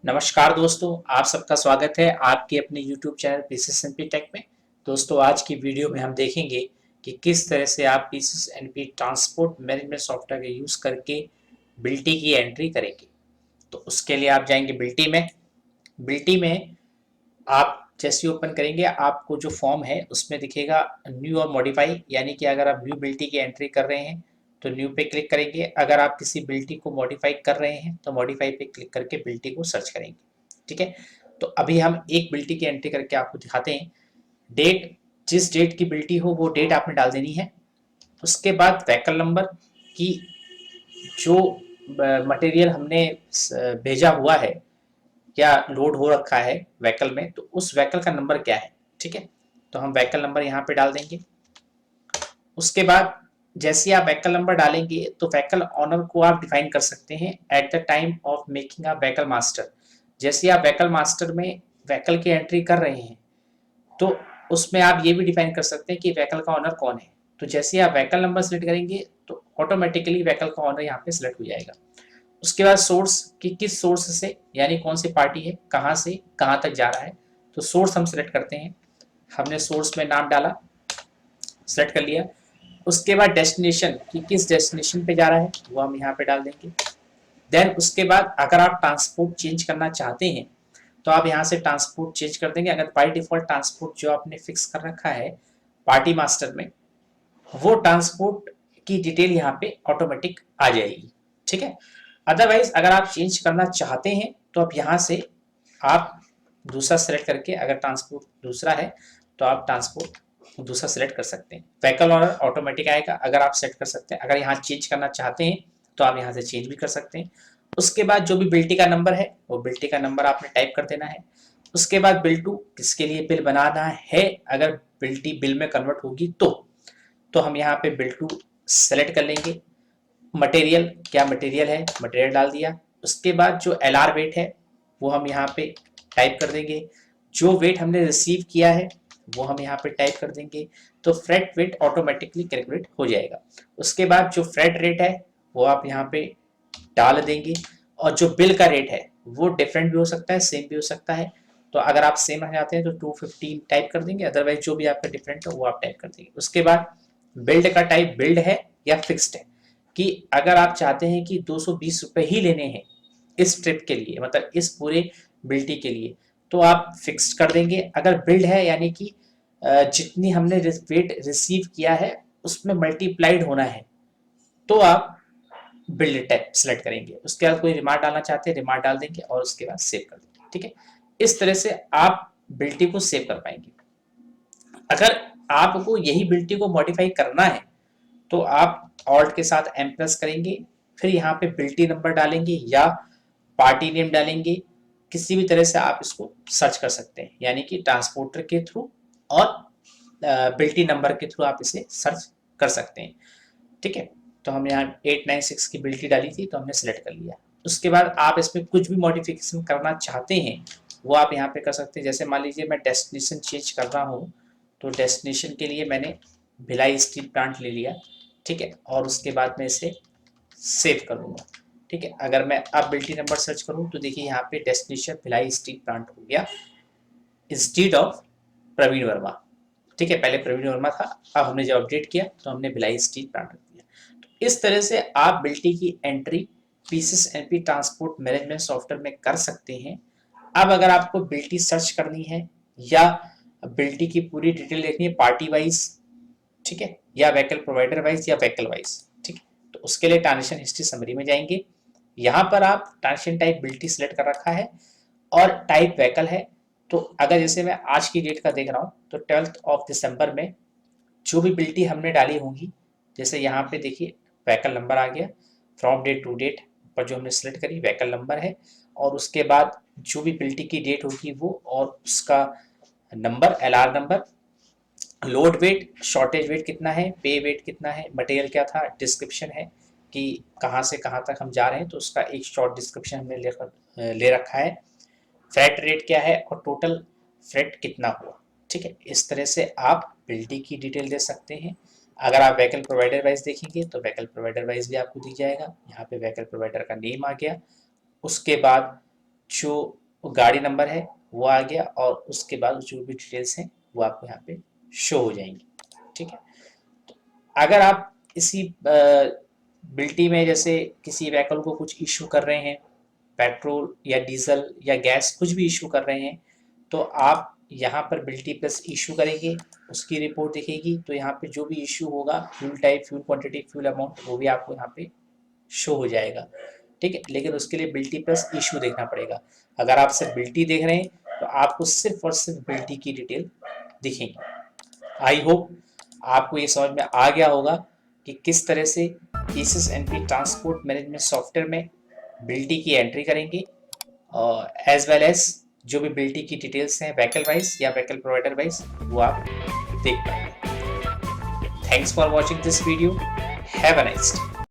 नमस्कार दोस्तों, आप सबका स्वागत है आपके अपने YouTube channel PCS NP tech में। दोस्तों, आज की वीडियो में हम देखेंगे कि किस तरह से आप PCS NP transport management software का यूज़ करके बिल्टी की एंट्री करेंगे। तो उसके लिए आप जाएंगे बिल्टी में आप जैसे ही ओपन करेंगे आपको जो फॉर्म है उसमें दिखेगा न्यू और मॉडिफाई, यानी कि अगर आप न्यू बिल्टी की एंट्री कर रहे हैं तो न्यू पे क्लिक करेंगे। अगर आप किसी बिल्टी को मॉडिफाई कर रहे हैं तो मॉडिफाई पे क्लिक करके बिल्टी को सर्च करेंगे। ठीक है, तो अभी हम एक बिल्टी की एंट्री करके आपको दिखाते हैं। डेट, जिस डेट की बिल्टी हो वो डेट आपने डाल देनी है। उसके बाद व्हीकल नंबर की जो मटेरियल हमने भेजा हुआ है या लोड हो रखा है व्हीकल में, तो उस व्हीकल का नंबर क्या है। ठीक है, तो हम व्हीकल नंबर यहाँ पे डाल देंगे। उसके बाद जैसे आप व्हीकल नंबर डालेंगे तो व्हीकल ऑनर को आप डिफाइन कर सकते हैं at the time of making a vehicle master. जैसे आप व्हीकल मास्टर में व्हीकल की एंट्री कर रहे हैं तो उसमें आप ये भी डिफाइन कर सकते हैं कि व्हीकल का ऑनर कौन है। तो जैसे आप व्हीकल नंबर सेलेक्ट करेंगे तो ऑटोमेटिकली व्हीकल का ऑनर यहाँ पे सिलेक्ट हो जाएगा। उसके बाद सोर्स कि किस सोर्स से, यानी कौन सी पार्टी है, कहाँ से कहाँ तक जा रहा है, तो सोर्स हम सिलेक्ट करते हैं। हमने सोर्स में नाम डाला, सेलेक्ट कर लिया। उसके बाद डेस्टिनेशन कि किस डेस्टिनेशन पे जा रहा है वो हम यहाँ पे डाल देंगे। देन उसके बाद अगर आप ट्रांसपोर्ट चेंज करना चाहते हैं तो आप यहाँ से ट्रांसपोर्ट चेंज कर देंगे। अगर बाई डिफॉल्ट ट्रांसपोर्ट जो आपने फिक्स कर रखा है पार्टी मास्टर में, वो ट्रांसपोर्ट की डिटेल यहाँ पे ऑटोमेटिक आ जाएगी। ठीक है, अदरवाइज अगर आप चेंज करना चाहते हैं तो आप यहाँ से आप दूसरा सेलेक्ट करके, अगर ट्रांसपोर्ट दूसरा है तो आप ट्रांसपोर्ट दूसरा सेलेक्ट कर सकते हैं। व्हीकल ऑनर ऑटोमेटिक आएगा अगर आप सेट कर सकते हैं। अगर यहाँ चेंज करना चाहते हैं तो आप यहाँ से चेंज भी कर सकते हैं। उसके बाद जो भी बिल्टी का नंबर है वो बिल्टी का नंबर आपने टाइप कर देना है। उसके बाद बिल टू किसके लिए बिल बनाना है, अगर बिल्टी बिल में कन्वर्ट होगी तो हम यहाँ पे बिल टू सेलेक्ट कर लेंगे। मटेरियल, क्या मटेरियल है, मटेरियल डाल दिया। उसके बाद जो एल आर वेट है वो हम यहाँ पे टाइप कर देंगे। जो वेट हमने रिसीव किया है वो हम यहाँ पे टाइप कर देंगे। तो फ्रेट वेट ऑटोमेटिकली कैलकुलेट हो जाएगा। उसके बाद जो फ्रेट रेट है वो आप यहाँ पे डाल देंगे। और जो बिल का रेट है वो डिफरेंट भी हो सकता है, सेम भी हो सकता है। तो अगर आप सेम रखना चाहते हैं तो 215 टाइप कर देंगे, अदरवाइज जो भी आपका डिफरेंट हो वो आप टाइप कर देंगे। उसके बाद बिल्ड का टाइप बिल्ड है या फिक्स्ड है, कि अगर आप चाहते हैं कि 220 रुपए ही लेने हैं इस ट्रिप के लिए, मतलब इस पूरे बिल्टी के लिए, तो आप फिक्स्ड कर देंगे। अगर बिल्ड है यानी कि जितनी हमने वेट रिसीव किया है उसमें मल्टीप्लाइड होना है, तो आप बिल्ड टाइप सेलेक्ट करेंगे। उसके बाद कोई रिमार्क डालना चाहते हैं रिमार्क डाल देंगे और उसके बाद सेव कर देंगे। ठीक है, इस तरह से आप बिल्टी को सेव कर पाएंगे। अगर आपको यही बिल्टी को मॉडिफाई करना है तो आप ऑल्ट के साथ एम प्रेस करेंगे, फिर यहाँ पे बिल्टी नंबर डालेंगे या पार्टी नेम डालेंगे। किसी भी तरह से आप इसको सर्च कर सकते हैं, यानी कि ट्रांसपोर्टर के थ्रू और बिल्टी नंबर के थ्रू आप इसे सर्च कर सकते हैं। ठीक है, तो हमने यहाँ 896 की बिल्टी डाली थी तो हमने सेलेक्ट कर लिया। उसके बाद आप इसमें कुछ भी मॉडिफिकेशन करना चाहते हैं वो आप यहाँ पे कर सकते हैं। जैसे मान लीजिए मैं डेस्टिनेशन चेंज कर रहा हूँ तो डेस्टिनेशन के लिए मैंने भिलाई स्टील प्लांट ले लिया। ठीक है, और उसके बाद मैं इसे सेव करूँगा। ठीक है, अगर मैं अब बिल्टी नंबर सर्च करूँ तो देखिए यहाँ पे डेस्टिनेशन भिलाई स्टील प्लांट हो गया इंस्टीड ऑफ प्रवीण वर्मा। ठीक है, पहले प्रवीण वर्मा था, अब हमने जब अपडेट किया तो हमने भिलाई स्टील प्लांट रख दिया। तो इस तरह से आप बिल्टी की entry PCS NP transport management software में कर सकते हैं। अब अगर आपको बिल्टी सर्च करनी है या बिल्टी की पूरी डिटेल देखनी है पार्टी वाइज, ठीक है, या व्हीकल प्रोवाइडर वाइज या व्हीकल वाइज, ठीक है, तो उसके लिए ट्रांजेक्शन हिस्ट्री समरी में जाएंगे। यहाँ पर आप ट्रांजेक्शन टाइप बिल्टी सिलेक्ट कर रखा है और टाइप व्हीकल है। तो अगर जैसे मैं आज की डेट का देख रहा हूँ तो 12 दिसंबर में जो भी बिल्टी हमने डाली होंगी, जैसे यहाँ पे देखिए व्हीकल नंबर आ गया, फ्रॉम डेट टू डेट पर जो हमने सेलेक्ट करी व्हीकल नंबर है, और उसके बाद जो भी बिल्टी की डेट होगी वो और उसका number, L R number, load weight, shortage weight कितना है, पे वेट कितना है, मटेरियल क्या था, डिस्क्रिप्शन है कि कहाँ से कहाँ तक हम जा रहे हैं तो उसका एक शॉर्ट डिस्क्रिप्शन हमने ले रखा है, फ्रेट रेट क्या है और टोटल फ्रेट कितना हुआ। ठीक है, इस तरह से आप बिल्टी की डिटेल दे सकते हैं। अगर आप व्हीकल प्रोवाइडर वाइज देखेंगे तो व्हीकल प्रोवाइडर वाइज भी आपको दी जाएगा। यहाँ पे व्हीकल प्रोवाइडर का नेम आ गया। उसके बाद जो गाड़ी नंबर है वो आ गया और उसके बाद जो भी डिटेल्स हैं वो आपको यहाँ पे शो हो जाएंगी। ठीक है, अगर आप इसी बिल्टी में जैसे किसी व्हीकल को कुछ इशू कर रहे हैं, पेट्रोल या डीजल या गैस कुछ भी इशू कर रहे हैं, तो आप यहाँ पर बिल्टी प्लस इशू करेंगे, उसकी रिपोर्ट दिखेगी। तो यहाँ पे जो भी इशू होगा, fuel type, fuel quantity, fuel amount, वो भी आपको यहाँ पे शो हो जाएगा। ठीक है, लेकिन उसके लिए बिल्टी प्लस इशू देखना पड़ेगा। अगर आप सिर्फ बिल्टी देख रहे हैं तो आपको सिर्फ और सिर्फ बिल्टी की डिटेल दिखेंगी। आई होप आपको ये समझ में आ गया होगा कि किस तरह से PCS NP transport management software में बिल्टी की एंट्री करेंगे, और एज वेल एज जो भी बिल्टी की डिटेल्स हैं व्हीकल वाइज या व्हीकल प्रोवाइडर वाइज वो आप देख पाएंगे। Thanks for watching this video. Have a nice day.